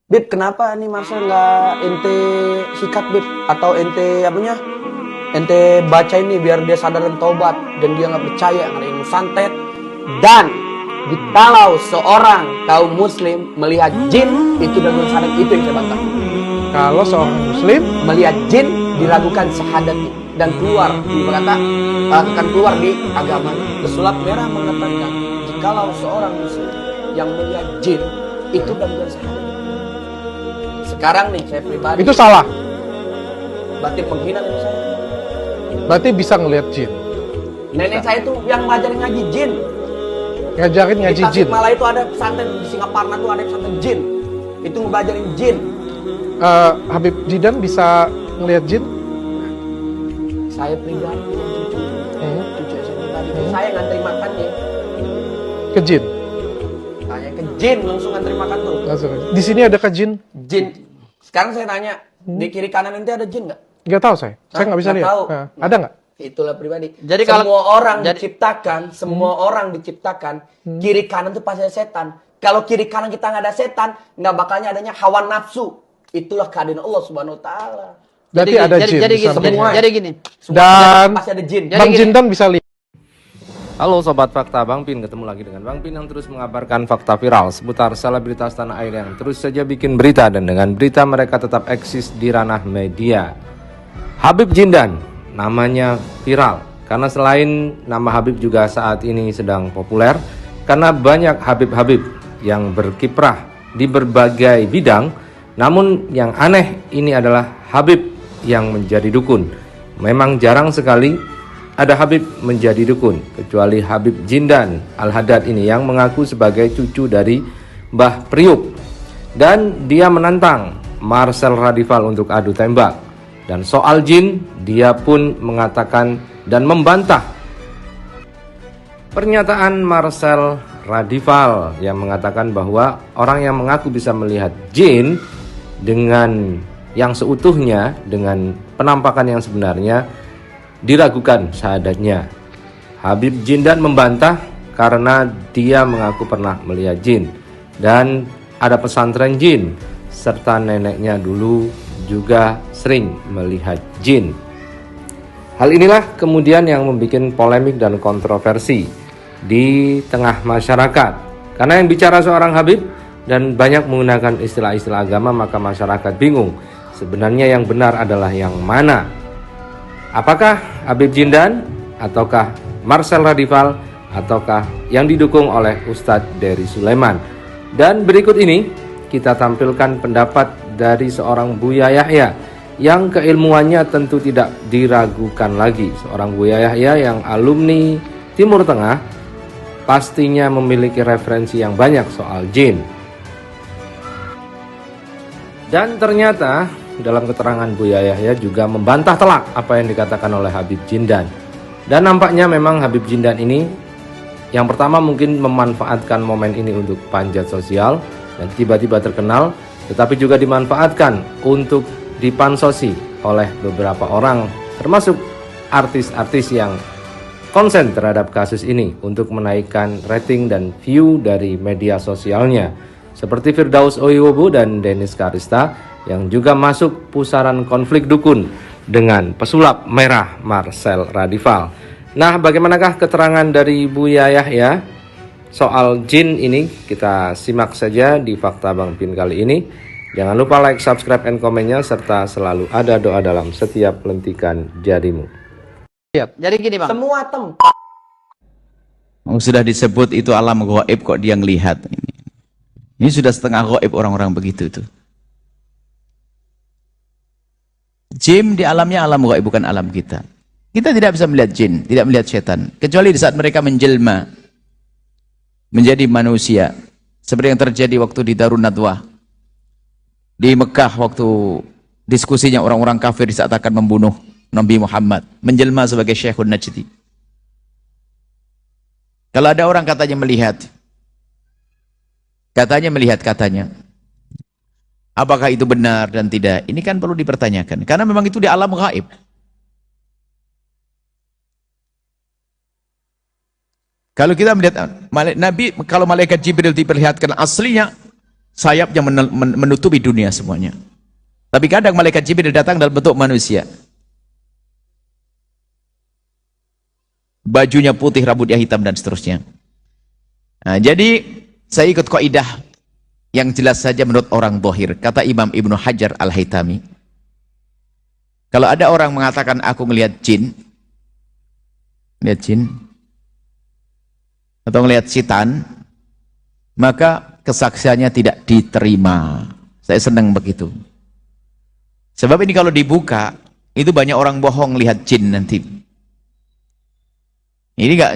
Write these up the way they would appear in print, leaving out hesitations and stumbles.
Bib, kenapa nih Marcel nggak ente sikat Bib? Atau ente apanya? Ente baca ini biar dia sadar dan taubat dan dia nggak percaya ada ilmu santet. Dan jikalau seorang kaum muslim melihat jin itu dan santet, itu yang saya bantah. Kalau seorang muslim Melihat jin diragukan syahadat dan keluar berkata akan keluar di agama. Pesulap merah mengatakan jikalau seorang muslim yang melihat jin itu dan syahadat. Sekarang nih saya pribadi itu salah. berarti menghina nenek saya. Berarti bisa ngelihat jin. Nenek saya tuh yang ngajarin ngaji jin. Ngajarin ngaji Di jin. Tasikmalaya itu ada pesantren, di Singaparna tuh ada pesantren jin. Itu ngajarin jin. Habib Jidan bisa ngelihat jin? Saya pribadi cucu saya pribadi. Saya ngantri makannya. Ke jin. Tanya ke jin langsung ngantri makan tuh. Langsung. Di sini ada ke jin? Jin. Sekarang saya tanya, di kiri kanan nanti ada jin nggak? Nggak tahu saya. Saya nggak bisa Nggak lihat. tahu. Ada nggak? Itulah pribadi. Jadi semua kalau- orang jadi- diciptakan, semua orang diciptakan, kiri kanan tuh pasti ada setan. Kalau kiri kanan kita nggak ada setan, nggak bakalnya adanya hawa nafsu. Itulah keadaan Allah Subhanahu Wa Taala. Berarti Jadi- ada jadi- jin. jadi di gini, samping. semua. jadi gini. Semua Dan penyakit pasti ada jin. Jadi Bang gini. Jindan bisa lihat. Halo Sobat Fakta, Bang Pin ketemu lagi dengan Bang Pin yang terus mengabarkan fakta viral seputar selebritas tanah air yang terus saja bikin berita dan dengan berita mereka tetap eksis di ranah media. Habib Jindan, namanya viral karena selain nama Habib juga saat ini sedang populer karena banyak Habib-Habib yang berkiprah di berbagai bidang. Namun yang aneh ini adalah Habib yang menjadi dukun. Memang jarang sekali ada Habib menjadi dukun, kecuali Habib Jindan Al-Haddad ini yang mengaku sebagai cucu dari Mbah Priuk. Dan dia menantang Marcel Radival untuk adu tembak. Dan soal jin, dia pun mengatakan dan membantah pernyataan Marcel Radival yang mengatakan bahwa orang yang mengaku bisa melihat jin dengan yang seutuhnya, dengan penampakan yang sebenarnya, diragukan syahadatnya. Habib Jindan membantah karena dia mengaku pernah melihat jin dan ada pesantren jin serta neneknya dulu juga sering melihat jin. Hal inilah kemudian yang membuat polemik dan kontroversi di tengah masyarakat. Karena yang bicara seorang Habib dan banyak menggunakan istilah-istilah agama, maka masyarakat bingung sebenarnya yang benar adalah yang mana. Apakah Habib Jindan ataukah Marcel Radival ataukah yang didukung oleh Ustadz Dery Sulaiman? Dan berikut ini kita tampilkan pendapat dari seorang Buya Yahya yang keilmuannya tentu tidak diragukan lagi. Seorang Buya Yahya yang alumni Timur Tengah pastinya memiliki referensi yang banyak soal jin. Dan ternyata dalam keterangan Buya Yahya juga membantah telak apa yang dikatakan oleh Habib Jindan. Dan nampaknya memang Habib Jindan ini yang pertama mungkin memanfaatkan momen ini untuk panjat sosial dan tiba-tiba terkenal, tetapi juga dimanfaatkan untuk dipansosi oleh beberapa orang termasuk artis-artis yang konsen terhadap kasus ini untuk menaikkan rating dan view dari media sosialnya seperti Firdaus Oiwobo dan Dennis Karista yang juga masuk pusaran konflik dukun dengan pesulap merah Marcel Radival. Nah, bagaimanakah keterangan dari Buya Yahya soal jin ini? Kita simak saja di Fakta Bang Pin kali ini. Jangan lupa like, subscribe, and komennya serta selalu ada doa dalam setiap lentikan jarimu. Jadi gini Bang. Semua tempat Sudah disebut itu alam gaib kok dia ngelihat ini. Ini sudah setengah gaib orang-orang begitu tuh. Jin di alamnya alam gaib, bukan alam kita. Kita tidak bisa melihat jin, tidak melihat setan, kecuali di saat mereka menjelma menjadi manusia. Seperti yang terjadi waktu di Darun Nadwah di Mekah, waktu diskusinya orang-orang kafir di saat akan membunuh Nabi Muhammad, menjelma sebagai Syekhun Najdi. Kalau ada orang katanya melihat, apakah itu benar dan tidak? Ini kan perlu dipertanyakan. Karena memang itu di alam gaib. Kalau kita melihat Nabi, kalau malaikat Jibril diperlihatkan aslinya sayapnya menutupi dunia semuanya. Tapi kadang malaikat Jibril datang dalam bentuk manusia. Bajunya putih, rambutnya hitam dan seterusnya. Nah, jadi saya ikut kaidah yang jelas saja menurut orang zahir. Kata Imam Ibnu Hajar Al-Haytami, kalau ada orang mengatakan aku melihat jin atau melihat setan, maka kesaksiannya tidak diterima. Saya senang begitu. Sebab ini kalau dibuka, itu banyak orang bohong lihat jin nanti. Ini enggak,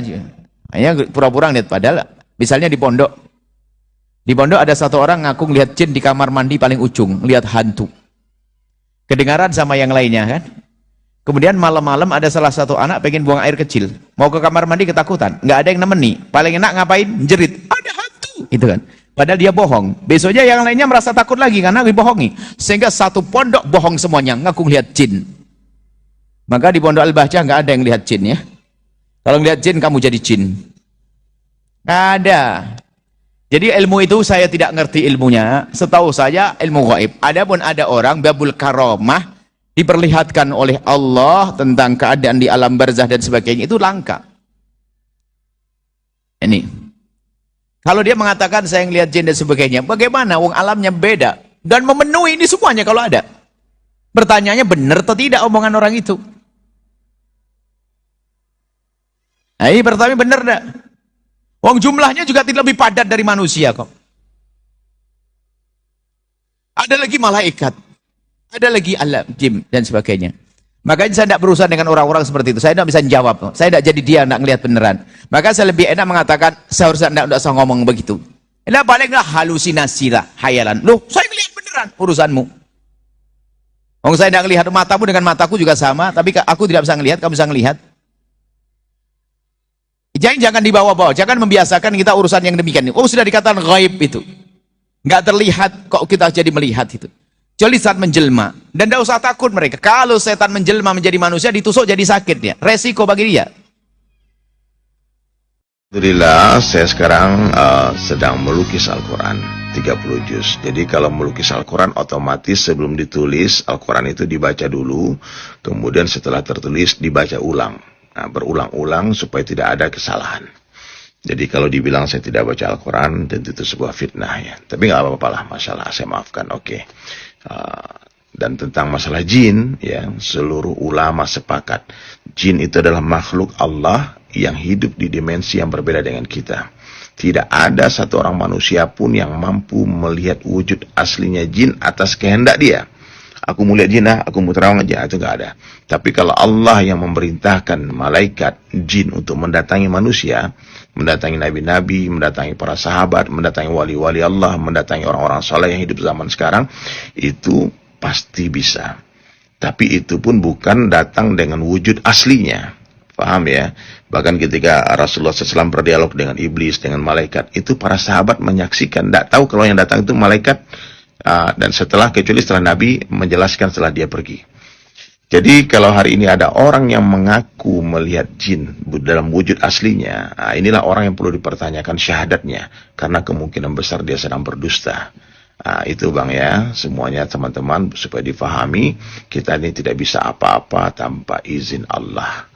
hanya pura-pura lihat, padahal misalnya di pondok ada satu orang ngaku lihat jin di kamar mandi paling ujung, lihat hantu. Kedengaran sama yang lainnya kan. Kemudian malam-malam ada salah satu anak pengen buang air kecil, mau ke kamar mandi ketakutan, nggak ada yang nemeni. Paling enak ngapain? Jerit, ada hantu, itu kan. Padahal dia bohong. Besoknya yang lainnya merasa takut lagi karena dibohongi. Sehingga satu pondok bohong semuanya, ngaku lihat jin. Maka di pondok Al-Bahjah nggak ada yang lihat jin ya. Kalau lihat jin kamu jadi jin. Nggak ada. Jadi ilmu itu saya tidak ngerti ilmunya. Setahu saya ilmu gaib. Adapun ada orang babul karomah diperlihatkan oleh Allah tentang keadaan di alam barzah dan sebagainya, itu langka. Ini. Kalau dia mengatakan saya ngelihat jin dan sebagainya, bagaimana? Wong alamnya beda dan memenuhi ini semuanya kalau ada. Pertanyaannya benar atau tidak omongan orang itu? Nah, ini pertanyaan benar enggak? Wong jumlahnya juga tidak lebih padat dari manusia kok. Ada lagi malaikat, ada lagi alam jin dan sebagainya. Makanya saya tidak berurusan dengan orang-orang seperti itu. Saya tidak bisa jawab. Saya tidak jadi dia, tidak ngelihat beneran. Maka saya lebih enak mengatakan, seharusnya tidak usah ngomong begitu. Ini palinglah halusinasi lah, hayalan. Loh, saya ngelihat beneran, urusanmu. Wong saya tidak ngelihat, matamu dengan mataku juga sama, tapi aku tidak bisa ngelihat, kamu bisa ngelihat. Jangan dibawa-bawa, jangan membiasakan kita urusan yang demikian. Oh, sudah dikatakan gaib itu. Nggak terlihat, kok kita jadi melihat itu. Kecuali saat menjelma. Dan tidak usah takut mereka. Kalau setan menjelma menjadi manusia, ditusuk jadi sakit ya. Resiko bagi dia. Alhamdulillah, saya sekarang sedang melukis Al-Quran 30 juz. Jadi kalau melukis Al-Quran otomatis sebelum ditulis Al-Quran itu dibaca dulu, kemudian setelah tertulis dibaca ulang. Nah, berulang-ulang supaya tidak ada kesalahan. Jadi kalau dibilang saya tidak baca Al-Quran, tentu itu sebuah fitnah ya. Tapi nggak apa-apa lah, masalah saya maafkan. Oke. Dan tentang masalah jin, ya, seluruh ulama sepakat. Jin itu adalah makhluk Allah yang hidup di dimensi yang berbeda dengan kita. Tidak ada satu orang manusia pun yang mampu melihat wujud aslinya jin atas kehendak dia. Aku mau lihat jin, aku mau terawang aja, itu nggak ada. Tapi kalau Allah yang memerintahkan malaikat jin untuk mendatangi manusia, mendatangi nabi-nabi, mendatangi para sahabat, mendatangi wali-wali Allah, mendatangi orang-orang soleh yang hidup zaman sekarang, itu pasti bisa. Tapi itu pun bukan datang dengan wujud aslinya. Paham ya? Bahkan ketika Rasulullah SAW berdialog dengan iblis, dengan malaikat, itu para sahabat menyaksikan, tidak tahu kalau yang datang itu malaikat. Dan kecuali setelah Nabi menjelaskan setelah dia pergi. Jadi kalau hari ini ada orang yang mengaku melihat jin dalam wujud aslinya, inilah orang yang perlu dipertanyakan syahadatnya, karena kemungkinan besar dia sedang berdusta. Itu bang ya, semuanya teman-teman supaya difahami, kita ini tidak bisa apa-apa tanpa izin Allah.